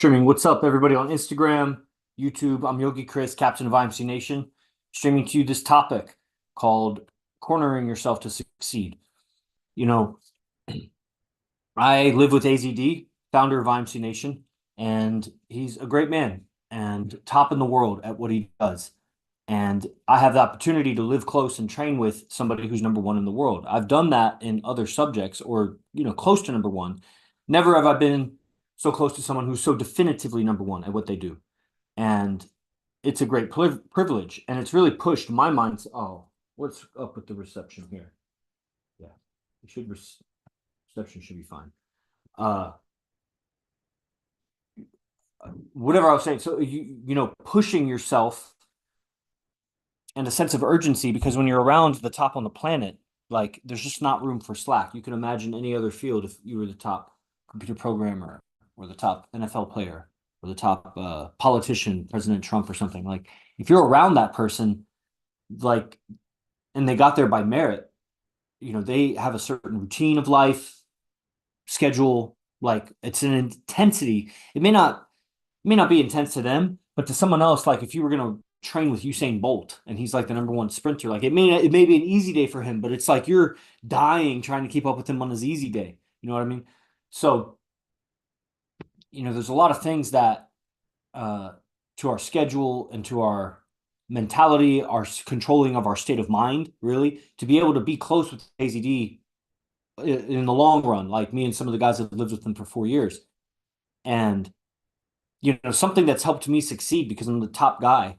Streaming, what's up, everybody on Instagram, YouTube? I'm Yogi Chris, captain of IMC Nation, streaming to you this topic called cornering yourself to succeed. You know, I live with AZD, founder of IMC Nation, and he's a great man and top in the world at what he does. And I have the opportunity to live close and train with somebody who's number one in the world. I've done that in other subjects or, close to number one. Never have I been so close to someone who's so definitively number one at what they do. And it's a great privilege. And it's really pushed my mind. Oh, what's up with the reception here? Yeah, it should reception should be fine. Uh, whatever I was saying. So pushing yourself and a sense of urgency, because when you're around the top on the planet, like there's just not room for slack. You can imagine any other field if you were the top computer programmer or the top NFL player or the top politician, President Trump or something. Like if you're around that person, like, and they got there by merit, they have a certain routine of life, schedule, like it's an intensity. It may not be intense to them, but to someone else, like if you were gonna train with Usain Bolt and he's like the number one sprinter, like it may be an easy day for him, but it's like you're dying trying to keep up with him on his easy day. You know what I mean? So, there's a lot of things that to our schedule and to our mentality, our controlling of our state of mind, really, to be able to be close with AZD in the long run, like me and some of the guys that lived with him for 4 years. And something that's helped me succeed because I'm the top guy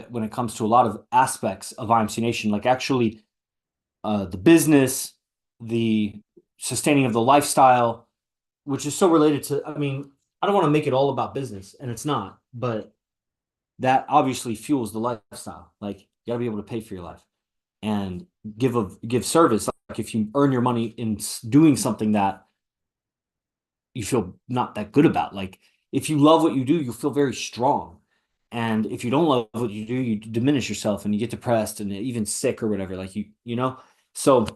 when it comes to a lot of aspects of IMC Nation, like actually the business, the sustaining of the lifestyle, which is so related to, I don't want to make it all about business, and it's not, but that obviously fuels the lifestyle. Like you got to be able to pay for your life and give service. Like if you earn your money in doing something that you feel not that good about, like if you love what you do, you feel very strong. And if you don't love what you do, you diminish yourself and you get depressed and even sick or whatever. Like so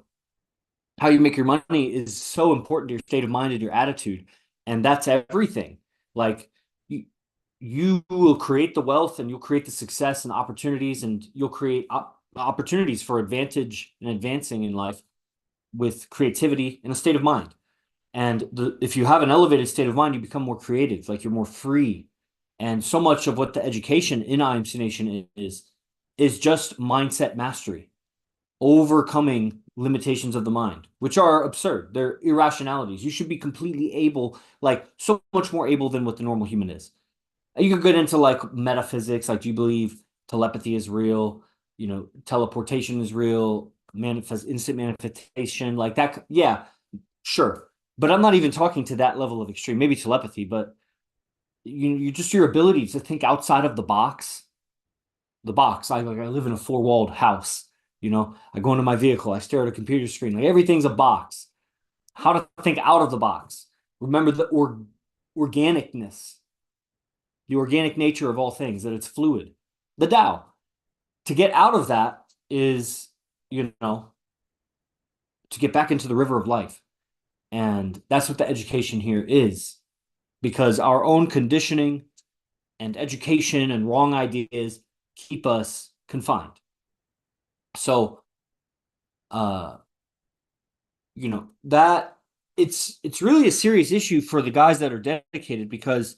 how you make your money is so important to your state of mind and your attitude. And that's everything. Like you will create the wealth and you'll create the success and opportunities, and you'll create opportunities for advantage and advancing in life with creativity and a state of mind. And if you have an elevated state of mind, you become more creative, like you're more free. And so much of what the education in IMC Nation is just mindset mastery, overcoming limitations of the mind, which are absurd. They're irrationalities. You should be completely able, like so much more able than what the normal human is. You could get into like metaphysics, like do you believe telepathy is real? Teleportation is real, instant manifestation, like that. Yeah, sure. But I'm not even talking to that level of extreme, maybe telepathy, but you just your ability to think outside of the box. The box. I live in a four-walled house. I go into my vehicle, I stare at a computer screen. Like everything's a box. How to think out of the box. Remember the organicness, the organic nature of all things, that it's fluid. The Tao. To get out of that is, to get back into the river of life. And that's what the education here is, because our own conditioning and education and wrong ideas keep us confined. So, that it's really a serious issue for the guys that are dedicated, because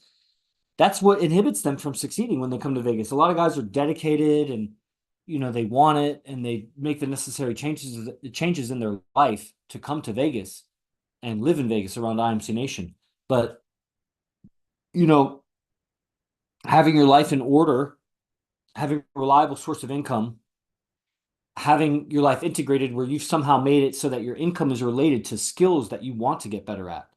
that's what inhibits them from succeeding when they come to Vegas. A lot of guys are dedicated and they want it and they make the necessary changes in their life to come to Vegas and live in Vegas around IMC Nation. But having your life in order, having a reliable source of income, having your life integrated where you've somehow made it so that your income is related to skills that you want to get better at,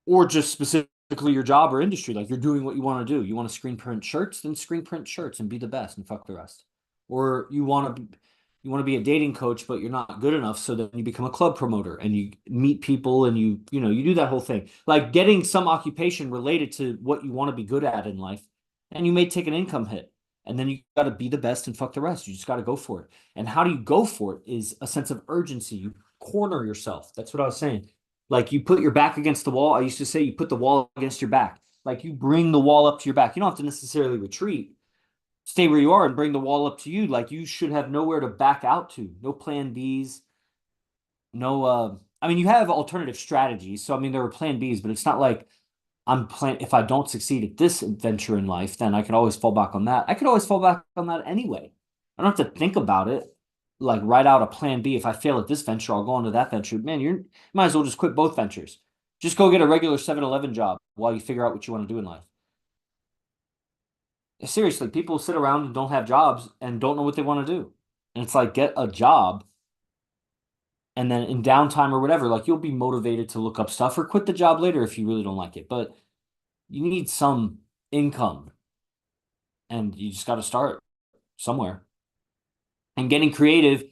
or just specifically your job or industry, like you're doing what you want to do. You want to screen print shirts, then screen print shirts and be the best and fuck the rest. Or you want to be a dating coach, but you're not good enough, so then you become a club promoter and you meet people and you do that whole thing. Like getting some occupation related to what you want to be good at in life, and you may take an income hit. And then you got to be the best and fuck the rest. You just got to go for it. And how do you go for it is a sense of urgency. You corner yourself. That's what I was saying. Like you put your back against the wall. I used to say you put the wall against your back. Like you bring the wall up to your back. You don't have to necessarily retreat. Stay where you are and bring the wall up to you. Like you should have nowhere to back out to. No plan Bs. No, I mean, you have alternative strategies. So, I mean, there are plan Bs, but it's not like if I don't succeed at this adventure in life, then I can always fall back on that. I could always fall back on that anyway. I don't have to think about it. Like write out a plan B. If I fail at this venture, I'll go on to that venture. Man, you might as well just quit both ventures. Just go get a regular 7-Eleven job while you figure out what you want to do in life. Seriously, people sit around and don't have jobs and don't know what they want to do. And it's like, get a job. And then in downtime or whatever, like you'll be motivated to look up stuff or quit the job later if you really don't like it. But you need some income and you just got to start somewhere. And getting creative,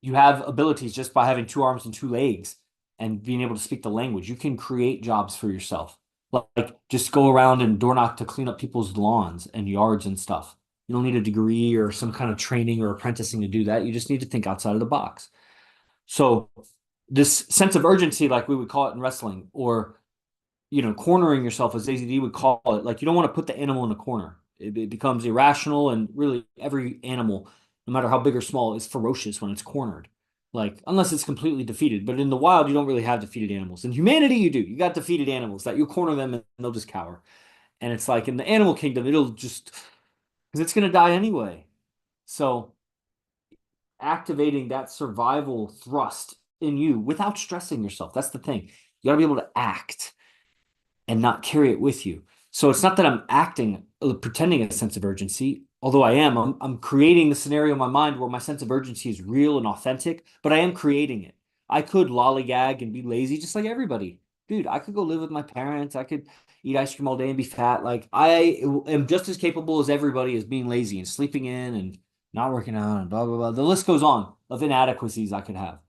you have abilities just by having 2 arms and 2 legs and being able to speak the language. You can create jobs for yourself. Like just go around and door knock to clean up people's lawns and yards and stuff. You don't need a degree or some kind of training or apprenticing to do that. You just need to think outside of the box. So this sense of urgency, like we would call it in wrestling, or cornering yourself, as AZD would call it, like you don't want to put the animal in a corner. It becomes irrational, and really every animal, no matter how big or small, is ferocious when it's cornered. Like, unless it's completely defeated. But in the wild, you don't really have defeated animals. In humanity, you do. You got defeated animals that you corner them and they'll just cower. And it's like in the animal kingdom, it'll just, because it's going to die anyway. So activating that survival thrust in you without stressing yourself. That's the thing. You got to be able to act and not carry it with you. So it's not that I'm acting, pretending a sense of urgency, although I am. I'm creating the scenario in my mind where my sense of urgency is real and authentic, but I am creating it. I could lollygag and be lazy just like everybody. Dude, I could go live with my parents. I could eat ice cream all day and be fat. Like I am just as capable as everybody as being lazy and sleeping in and not working out and blah, blah, blah. The list goes on of inadequacies I could have.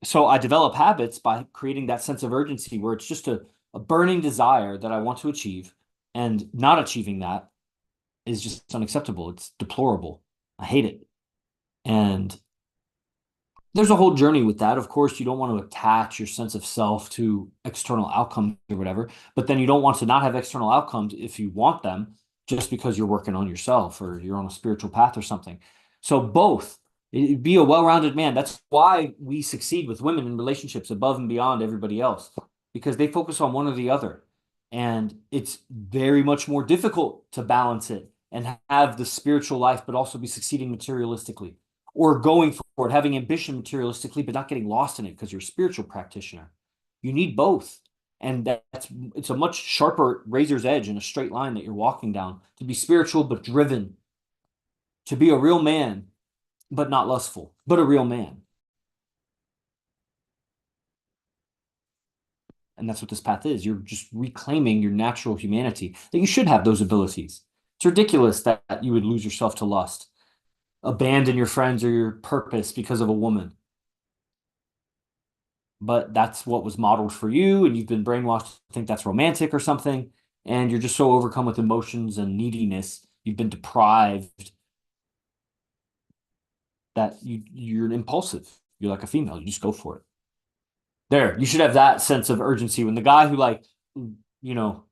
So I develop habits by creating that sense of urgency where it's just a burning desire that I want to achieve, and not achieving that is just unacceptable. It's deplorable. I hate it. And there's a whole journey with that. Of course, you don't want to attach your sense of self to external outcomes or whatever, but then you don't want to not have external outcomes if you want them just because you're working on yourself or you're on a spiritual path or something. So both. Be a well-rounded man. That's why we succeed with women in relationships above and beyond everybody else, because they focus on one or the other. And it's very much more difficult to balance it and have the spiritual life, but also be succeeding materialistically, or going for it, having ambition materialistically, but not getting lost in it because you're a spiritual practitioner. You need both. And it's a much sharper razor's edge in a straight line that you're walking down to be spiritual, but driven, to be a real man, but not lustful, but a real man. And that's what this path is. You're just reclaiming your natural humanity, that you should have those abilities. It's ridiculous that you would lose yourself to lust, abandon your friends or your purpose because of a woman. But that's what was modeled for you, and you've been brainwashed to think that's romantic or something, and you're just so overcome with emotions and neediness. You've been deprived that you're impulsive. You're like a female. You just go for it. There, you should have that sense of urgency when the guy who you know,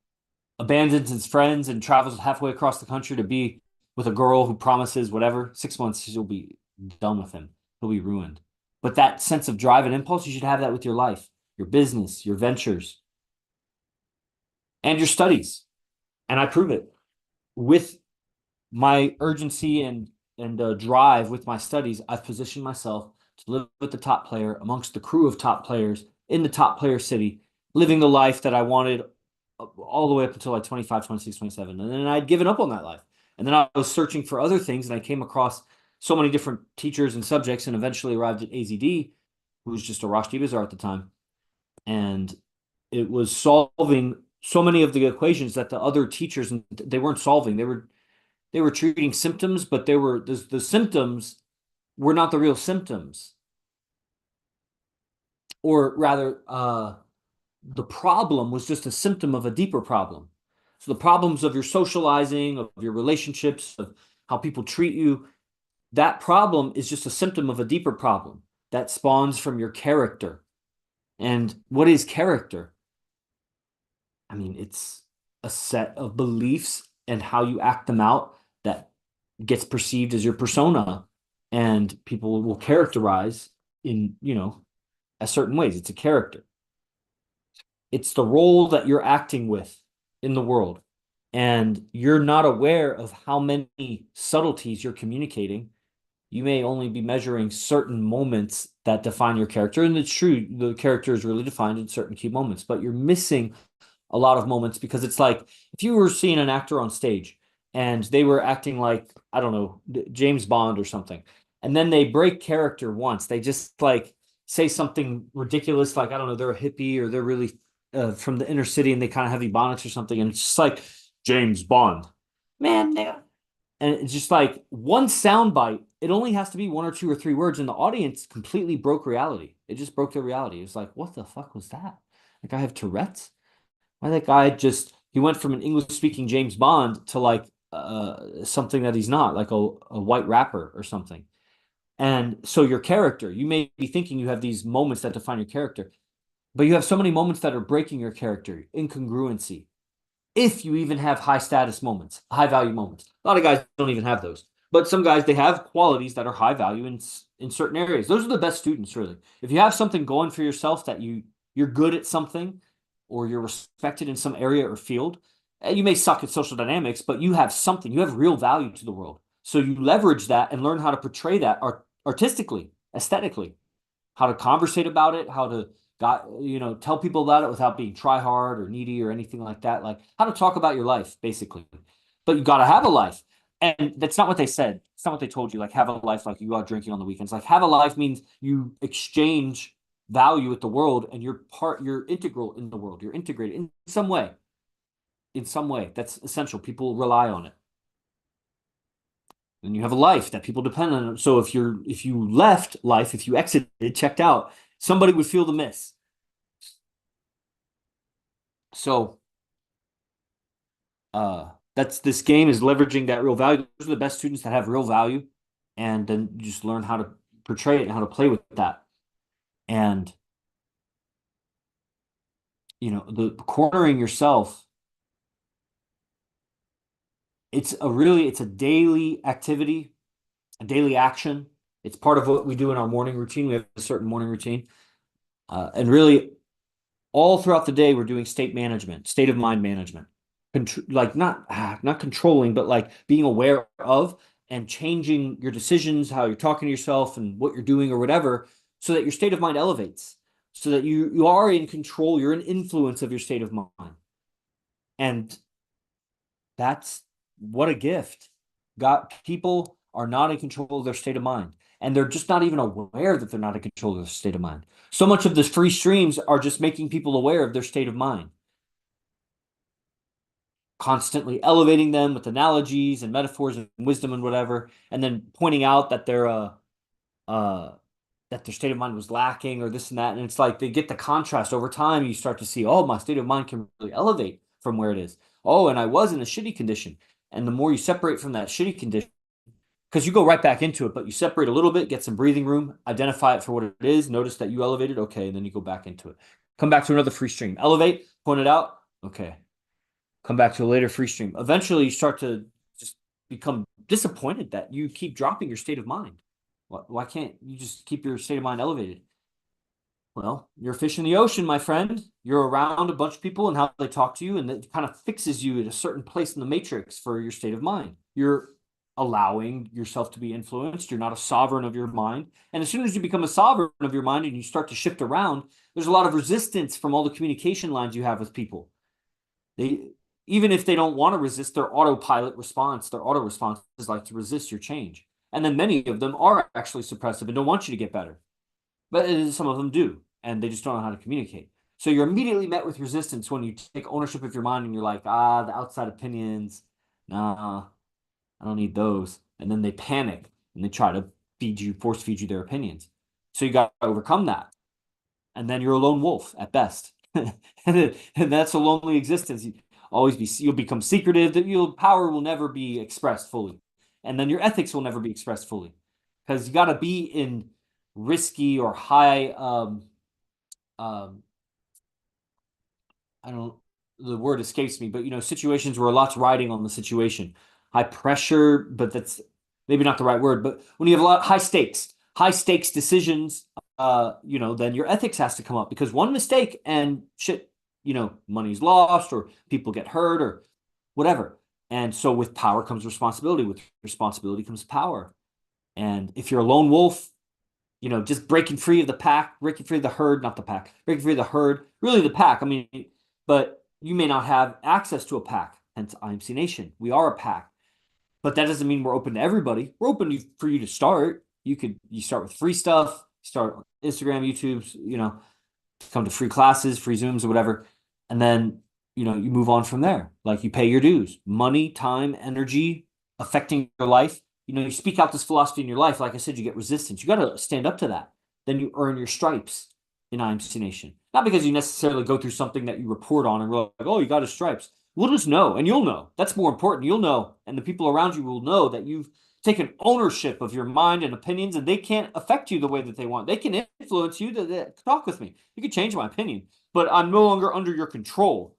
abandons his friends and travels halfway across the country to be with a girl who promises whatever, 6 months, she'll be done with him. He'll be ruined. But that sense of drive and impulse, you should have that with your life, your business, your ventures, and your studies. And I prove it with my urgency and drive with my studies. I've positioned myself to live with the top player amongst the crew of top players in the top player city, living the life that I wanted all the way up until like 25, 26, 27. And then I'd given up on that life. And then I was searching for other things, and I came across so many different teachers and subjects, and eventually arrived at AZD, who was just a Rashdi Bazaar at the time. And it was solving so many of the equations that the other teachers, they weren't solving. They were treating symptoms, but the symptoms were not the real symptoms. Or rather, the problem was just a symptom of a deeper problem. So the problems of your socializing, of your relationships, of how people treat you, that problem is just a symptom of a deeper problem that spawns from your character. And what is character? I mean, it's a set of beliefs and how you act them out that gets perceived as your persona, and people will characterize in, a certain ways. It's a character. It's the role that you're acting with in the world. And you're not aware of how many subtleties you're communicating. You may only be measuring certain moments that define your character. And it's true, the character is really defined in certain key moments, but you're missing a lot of moments because it's like if you were seeing an actor on stage and they were acting like, I don't know, James Bond or something, and then they break character once, they just like say something ridiculous, like, I don't know, they're a hippie or they're really from the inner city and they kind of have ebonics or something, and it's just like James Bond, man, and it's just like one sound bite. It only has to be one or two or three words, and the audience completely broke reality. It just broke their reality. It's like, what the fuck was that? Like, I have Tourette's. Why that guy just he went from an English speaking James Bond to like something that he's not, like a white rapper or something. And so your character, you may be thinking you have these moments that define your character, but you have so many moments that are breaking your character, incongruency. If you even have high status moments, high value moments. A lot of guys don't even have those. But some guys, they have qualities that are high value in certain areas. Those are the best students, really. If you have something going for yourself that you're good at something, or you're respected in some area or field, you may suck at social dynamics, but you have something, you have real value to the world. So you leverage that and learn how to portray that artistically, aesthetically, how to conversate about it, how to tell people about it without being try hard or needy or anything like that. Like how to talk about your life, basically. But you got to have a life. And that's not what they said. It's not what they told you. Like have a life like you go out drinking on the weekends. Like have a life means you exchange value with the world and you're integral in the world. You're integrated in some way. In some way. That's essential. People rely on it. And you have a life that people depend on. So if you left life, if you exited, checked out, somebody would feel the miss. So that's this game is leveraging that real value. Those are the best students that have real value, and then you just learn how to portray it and how to play with that. And the cornering yourself, it's a daily activity, a daily action. It's part of what we do in our morning routine. We have a certain morning routine. And really all throughout the day, we're doing state management, state of mind management. Like not controlling, but like being aware of and changing your decisions, how you're talking to yourself and what you're doing or whatever, so that your state of mind elevates, so that you are in control, you're an influence of your state of mind. And that's what a gift. Got people are not in control of their state of mind. And they're just not even aware that they're not in control of their state of mind. So much of the free streams are just making people aware of their state of mind, constantly elevating them with analogies and metaphors and wisdom and whatever, and then pointing out that uh that their state of mind was lacking or this and that. And it's like they get the contrast over time. You start to see, oh, my state of mind can really elevate from where it is. Oh, and I was in a shitty condition. And the more you separate from that shitty condition, because you go right back into it, but you separate a little bit, get some breathing room, identify it for what it is, notice that you elevated, okay, and then you go back into it. Come back to another free stream. Elevate, point it out, okay. Come back to a later free stream. Eventually, you start to just become disappointed that you keep dropping your state of mind. Why can't you just keep your state of mind elevated? Well, you're a fish in the ocean, my friend. You're around a bunch of people and how they talk to you, and it kind of fixes you at a certain place in the matrix for your state of mind. You're allowing yourself to be influenced. You're not a sovereign of your mind. And as soon as you become a sovereign of your mind and you start to shift around, there's a lot of resistance from all the communication lines you have with people. They, even if they don't want to resist, their autopilot response, their auto response is like to resist your change. And then many of them are actually suppressive and don't want you to get better. But some of them do, and they just don't know how to communicate. So you're immediately met with resistance when you take ownership of your mind and you're like, the outside opinions, nah, I don't need those. And then they panic and they try to force feed you their opinions. So you got to overcome that. And then you're a lone wolf at best. and that's a lonely existence. You'll become secretive, that your power will never be expressed fully. And then your ethics will never be expressed fully. Because you got to be in risky or high I don't the word escapes me, but situations where a lot's riding on the situation. High pressure, but that's maybe not the right word, but when you have a lot high stakes decisions, then your ethics has to come up because one mistake and shit, money's lost or people get hurt or whatever. And so with power comes responsibility. With responsibility comes power. And if you're a lone wolf, just breaking free of the pack, breaking free of the herd, not the pack, breaking free of the herd, really the pack. I mean, but you may not have access to a pack, hence IMC Nation. We are a pack. But that doesn't mean we're open to everybody. We're open for you to start. You start with free stuff, start on Instagram, YouTube's, come to free classes, free Zooms or whatever. And then, you move on from there. Like you pay your dues, money, time, energy, affecting your life. You speak out this philosophy in your life. Like I said, you get resistance. You got to stand up to that. Then you earn your stripes in IMC Nation. Not because you necessarily go through something that you report on and we're like, oh, you got his stripes. We'll just know, and you'll know. That's more important. You'll know, and the people around you will know that you've taken ownership of your mind and opinions, and they can't affect you the way that they want. They can influence you to talk with me. You can change my opinion, but I'm no longer under your control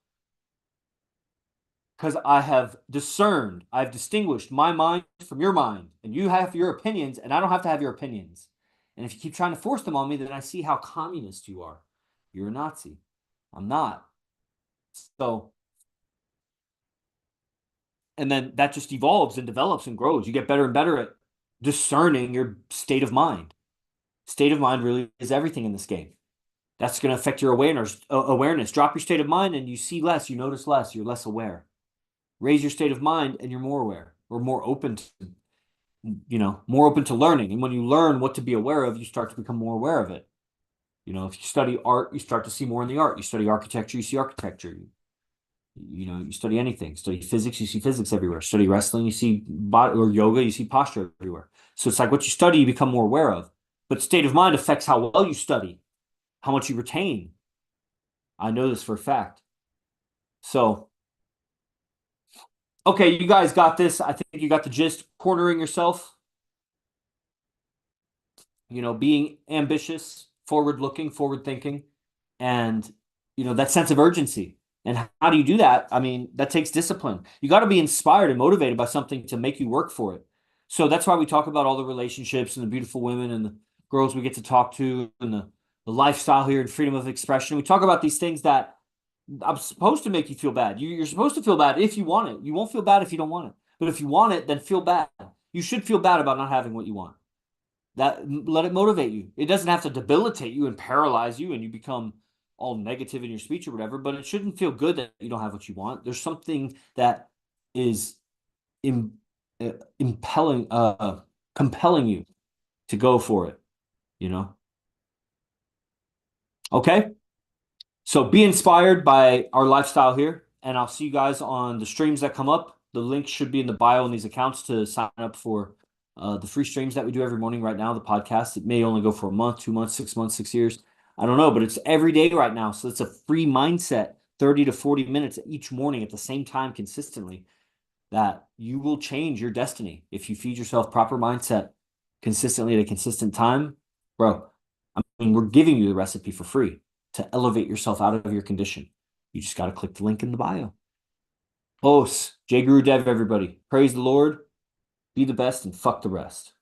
because I have discerned, I've distinguished my mind from your mind, and you have your opinions, and I don't have to have your opinions. And if you keep trying to force them on me, then I see how communist you are. You're a Nazi. I'm not. So, and then that just evolves and develops and grows. You get better and better at discerning your state of mind. State of mind really is everything in this game. That's going to affect your awareness. Drop your state of mind and you see less, you notice less, you're less aware. Raise your state of mind and you're more aware or more open to learning. And when you learn what to be aware of, you start to become more aware of it. If you study art, you start to see more in the art. You study architecture, you see architecture. You study anything. Study physics, you see physics everywhere. Study wrestling, you see or yoga, you see posture everywhere. So it's like what you study, you become more aware of. But state of mind affects how well you study, how much you retain. I know this for a fact. So, okay, you guys got this. I think you got the gist. Cornering yourself, being ambitious, forward-looking, forward-thinking, and, that sense of urgency. And how do you do that? I mean, that takes discipline. You got to be inspired and motivated by something to make you work for it. So that's why we talk about all the relationships and the beautiful women and the girls we get to talk to and the lifestyle here and freedom of expression. We talk about these things that I'm supposed to make you feel bad. You're supposed to feel bad if you want it. You won't feel bad if you don't want it. But if you want it, then feel bad. You should feel bad about not having what you want. Let it motivate you. It doesn't have to debilitate you and paralyze you and you become all negative in your speech or whatever, but it shouldn't feel good that you don't have what you want. There's something that is compelling you to go for it, Okay? So be inspired by our lifestyle here, and I'll see you guys on the streams that come up. The link should be in the bio in these accounts to sign up for the free streams that we do every morning right now, the podcast. It may only go for a month, 2 months, 6 months, 6 years. I don't know, but it's every day right now. So it's a free mindset, 30 to 40 minutes each morning at the same time consistently that you will change your destiny. If you feed yourself proper mindset consistently at a consistent time, bro, I mean, we're giving you the recipe for free to elevate yourself out of your condition. You just got to click the link in the bio. Os, J Guru Dev, everybody. Praise the Lord, be the best, and fuck the rest.